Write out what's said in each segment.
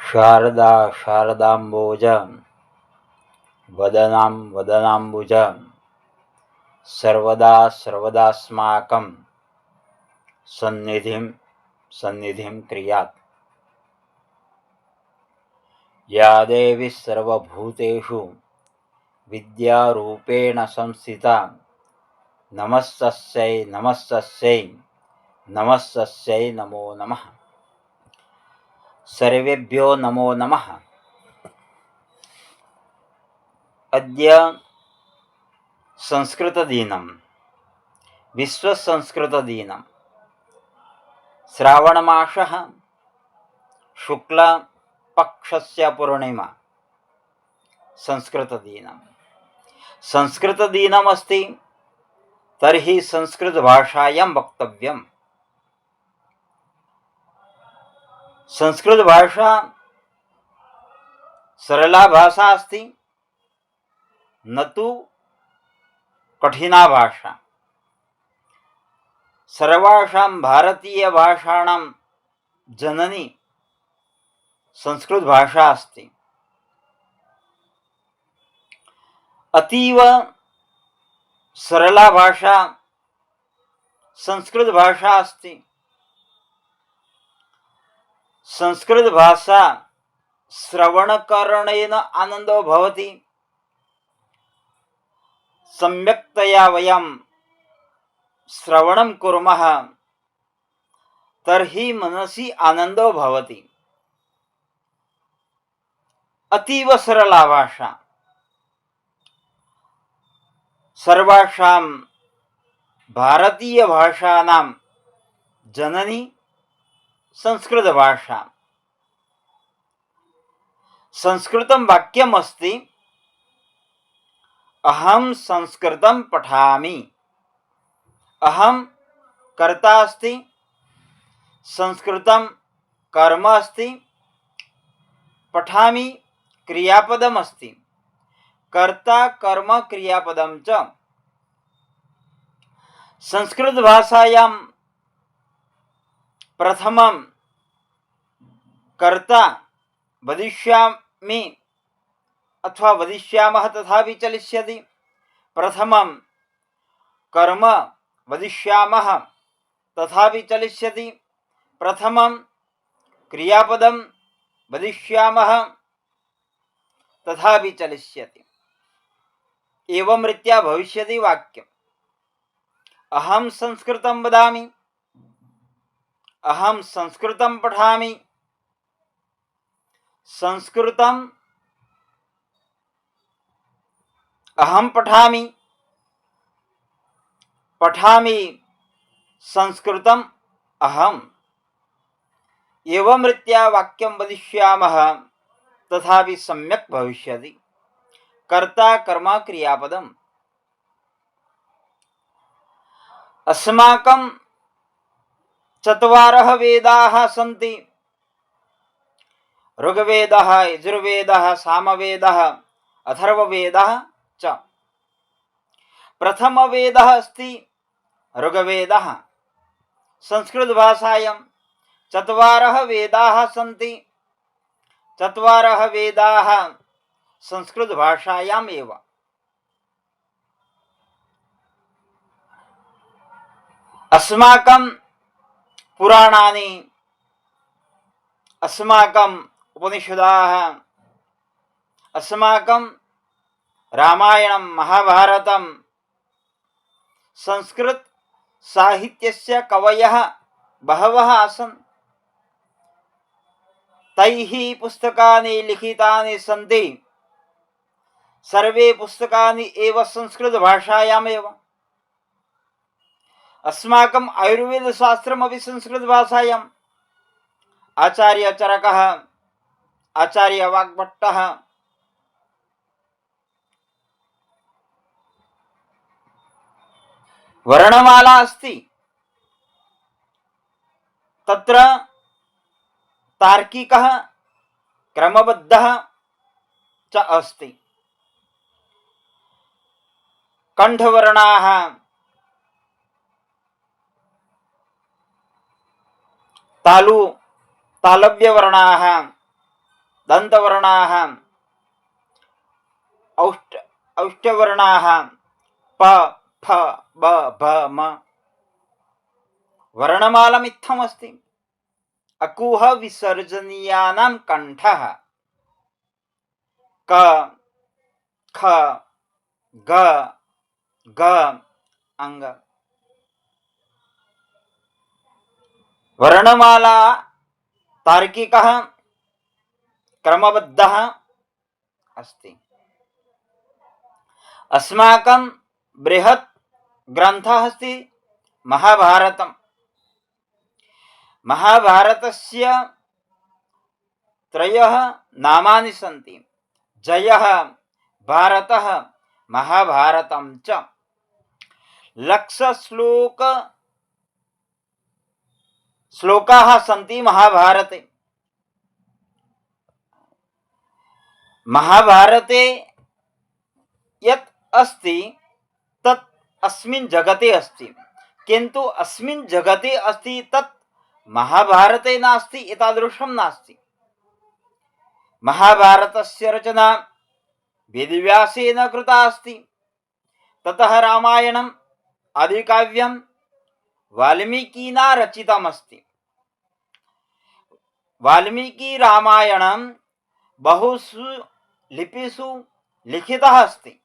शारदा शारदाम्बोज वदनां वदनाम्बुज सर्वदा सर्वदास्माकं सन्निधिं सन्निधिं क्रियात्। या देवी सर्वभूतेषु विद्यारूपेण संस्थिता नमस्तस्यै नमस्तस्यै नमस्तस्यै नमो नमः। सर्वेभ्यो नमो नमः। अद्य संस्कृतदिनं विश्वसंस्कृतदिनं श्रावणमासः शुक्लपक्षस्य पूर्णिमा संस्कृतदिनं संस्कृतदिनमस्ति। तर्हि संस्कृतभाषायां वक्तव्यम्। संस्कृतभाषा सरला भाषा अस्ति, न तु कठिना भाषा। सर्वासां भारतीयभाषाणां जननी संस्कृतभाषा अस्ति। अतीव सरला भाषा संस्कृतभाषा अस्ति। संस्कृतभाषा श्रवणकरणेन आनन्दो भवति। सम्यक्तया वयं श्रवणं कुर्मः तर्हि मनसि आनन्दो भवति। अतीव सरला भाषा। सर्वासां भारतीयभाषाणां जननी संस्कृतभाषा। संस्कृतं वाक्यमस्ति, अहं संस्कृतं पठामि। अहं कर्ता अस्ति, संस्कृतं कर्म अस्ति, पठामि क्रियापदम् अस्ति। कर्ता कर्म क्रियापदं च। संस्कृतभाषायां प्रथमं कर्ता वदिष्यामि अथवा वदिष्यामः तथापि चलिष्यति। प्रथमं कर्म वदिष्यामः तथापि चलिष्यति। प्रथमं क्रियापदं वदिष्यामः तथापि चलिष्यति। एवं रीत्या भविष्यति वाक्यम्। अहं संस्कृतं वदामि, अहं संस्कृतं पठामि, संस्कृतं अहं पठामि, पठामि संस्कृतम् अहम्। एवं रीत्या वाक्यं वदिष्यामः तथापि सम्यक् भविष्यति। कर्ता कर्म क्रियापदम्। अस्माकं चत्वारः वेदाः सन्ति। ऋग्वेदः, यजुर्वेदः, सामवेदः, अथर्ववेदः च। प्रथमवेदः अस्ति ऋग्वेदः। संस्कृतभाषायां चत्वारः वेदाः सन्ति। चत्वारः वेदाः संस्कृतभाषायाम् एव। अस्माकं पुराणानि, अस्माकं उपनिषदाः, अस्माकं रामायणं महाभारतं संस्कृत साहित्यस्य कवयः बहवः आसन्। तैः पुस्तकानि लिखितानि सन्ति। सर्वे पुस्तकानि एव संस्कृतभाषायामेव। अस्माकम् आयुर्वेदशास्त्रमपि संस्कृतभाषायाम्। आचार्य चरकः, आचार्य वाग्भट्टः, वर्णमाला अस्ति। तत्र तार्किकः क्रमबद्धः च अस्ति। कंठवर्णाः, तालव्यवर्णाः, दन्तवर्णाः औष्ठ्यवर्णाः प फ ब भ म वर्णमालमित्थमस्ति। अकुह विसर्जनीयानां कंठः क ख ग ग अंग। वर्णमाला तार्किकः क्रमबद्धः अस्ति। अस्माकं बृहत् ग्रन्थः अस्ति महाभारतम्। महाभारतस्य त्रयः नामानि सन्ति। जयः, भारतः, महाभारतं च। श्लोकाः सन्ति महाभारते। महाभारते यत् अस्ति तत् अस्मिन् जगते अस्ति, किन्तु अस्मिन् जगते अस्ति तत् महाभारते नास्ति, एतादृशं नास्ति। महाभारतस्य रचना वेदव्यासेन कृता अस्ति। ततः रामायणम् आदिकाव्यं वाल्मीकिना रचितमस्ति। वाल्मीकि रामायणं बहुषु लिपिषु लिखितः अस्ति।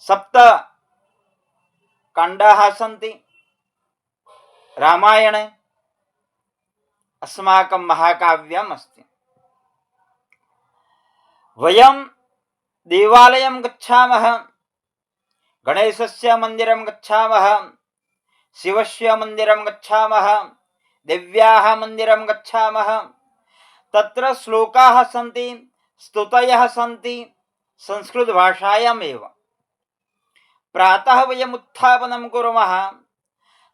7 खण्डाः सन्ति रामायणे। अस्माकं महाकाव्यम् अस्ति। वयं देवालयं गच्छामः, गणेशस्य मन्दिरं गच्छामः, शिवस्य मन्दिरं गच्छामः, देव्याः मन्दिरं गच्छामः। तत्र श्लोकाः सन्ति, स्तुतयः सन्ति संस्कृतभाषायामेव। प्रातः वयम् उत्थापनं कुर्मः,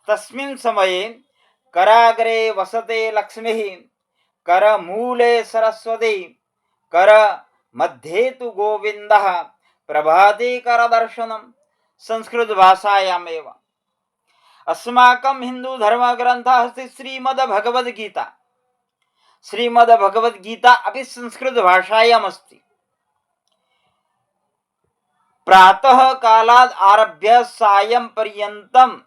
तस्मिन् समये कराग्रे वसते लक्ष्मीः, करमूले सरस्वती, करमध्ये तु गोविन्दः, प्रभाते करदर्शनं। संस्कृतभाषायामेव। अस्माकं हिन्दूधर्मग्रन्थः अस्ति श्रीमद्भगवद्गीता। श्रीमद्भगवद्गीता अपि संस्कृतभाषायाम् अस्ति। प्रातः कालात् आरभ्य सायं पर्यन्तं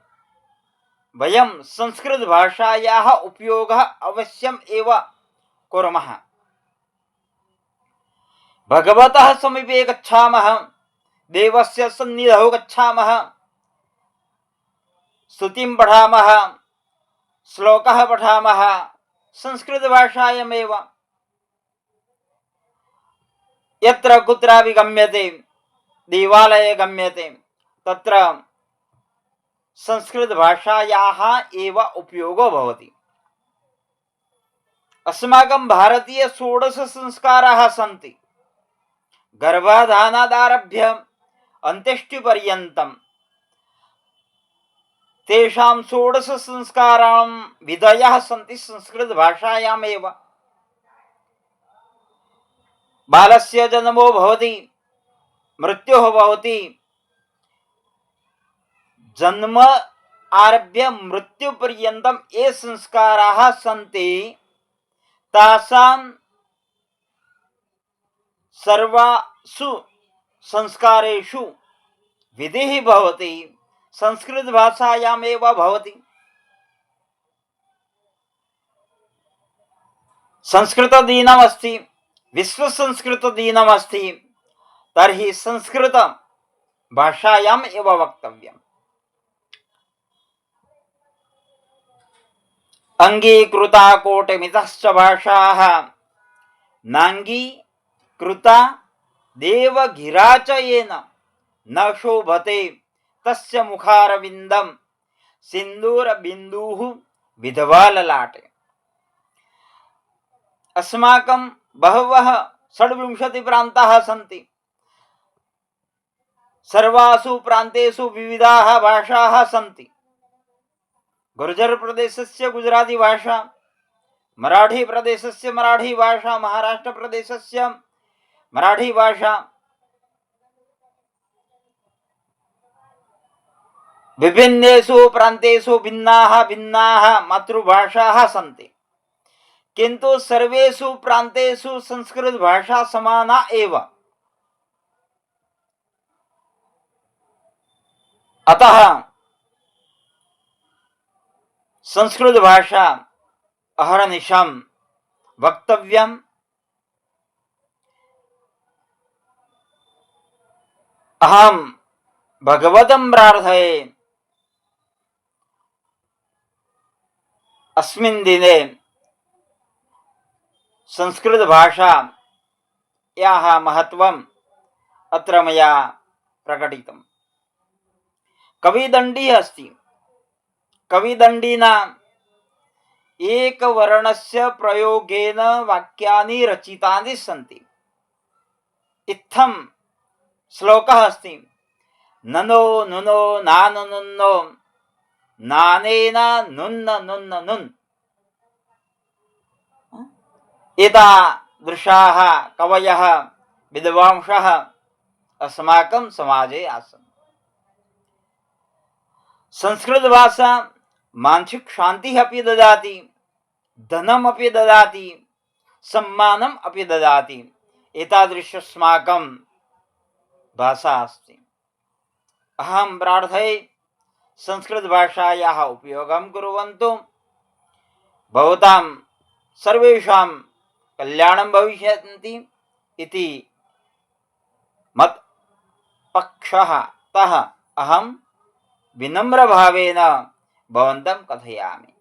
वयं संस्कृतभाषायाः उपयोगः अवश्यम् एव कुर्मः। भगवतः समीपे गच्छामः, देवस्य सन्निधौ गच्छामः, स्तुतिं पठामः, श्लोकः पठामः संस्कृतभाषायामेव। यत्र कुत्रापि गम्यते, देवालये गम्यते, तत्र संस्कृतभाषायाः एव उपयोगो भवति। अस्माकं भारतीय 16 संस्काराः सन्ति। गर्भाधानादारभ्य अन्त्येष्टिपर्यन्तं तेषां 16 संस्काराणां विधयः सन्ति संस्कृतभाषायामेव। बालस्य जन्मो भवति, मृत्युः भवति। जन्म आरभ्य मृत्युपर्यन्तं ये संस्काराः सन्ति, तासां सर्वासु संस्कारेषु विधिः भवति संस्कृतभाषायामेव भवति। संस्कृतदिनमस्ति, विश्वसंस्कृतदिनमस्ति, तर्हि संस्कृतभाषायाम् एव वक्तव्यम्। अंगीकृता कोटिमितश्च भाषाः नांगीकृता देवगिरा च येन न शोभते तस्य मुखारविन्दं सिन्दूरबिन्दुः विधवा ललाटे। अस्माकं बहवः 26 प्रान्ताः सन्ति। सर्वासु प्रान्तेषु विविधाः भाषाः सन्ति। गुर्जर प्रदेशस्य गुजराती भाषा, मराठी प्रदेशस्य मराठी भाषा, महाराष्ट्र प्रदेशस्य मराठी भाषा, विभिन्नेषु प्रान्तेषु भिन्नाः भिन्नाः मातृभाषाः सन्ति। किंतु सर्वेषु प्रांतेषु संस्कृत भाषा समाना एव। अतः संस्कृत भाषा अहर्निशं वक्तव्यम्। अहं भगवतं प्रार्थये अस्मिन् दिने संस्कृत भाषा याः महत्वम् अत्र मया प्रकटितम्। कविदण्डी अस्ति। कविदण्डिना एकवर्णस्य प्रयोगेन वाक्यानि रचितानि सन्ति। इत्थं श्लोकः अस्ति, ननो नुनो नानुन्नो नानेन नुन्न नुन्न नुन्। एतादृशाः कवयः विद्वांसः अस्माकं समाजे आसन्। संस्कृत भाषा मानसिक शांति अपि ददाति, धनम् अपि ददाति, सम्मानम् अपि ददाति। एतादृश अस्माकं भाषा अस्ति। अहं प्रार्थये संस्कृत भाषायाः उपयोगं कुर्वन्तु। भवतां सर्वेषां कल्याणं भविष्यति इति मत् पक्षः तः अहं विनम्रभावेन भवन्तं कथयामि।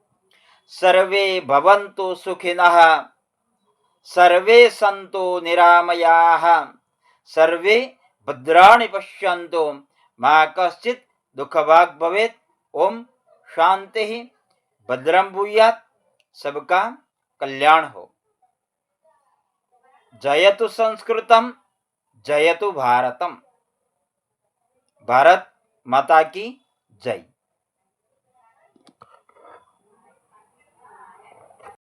सर्वे भवन्तु सुखिनः, सर्वे सन्तु निरामयाः, सर्वे भद्राणि पश्यन्तु, मा कश्चित् दुःखभाग् भवेत्। ओम शांति। भद्रं भूयात्। सबका कल्याण हो। जयतु संस्कृतम, जयतु भारतम। भारत माता की जय।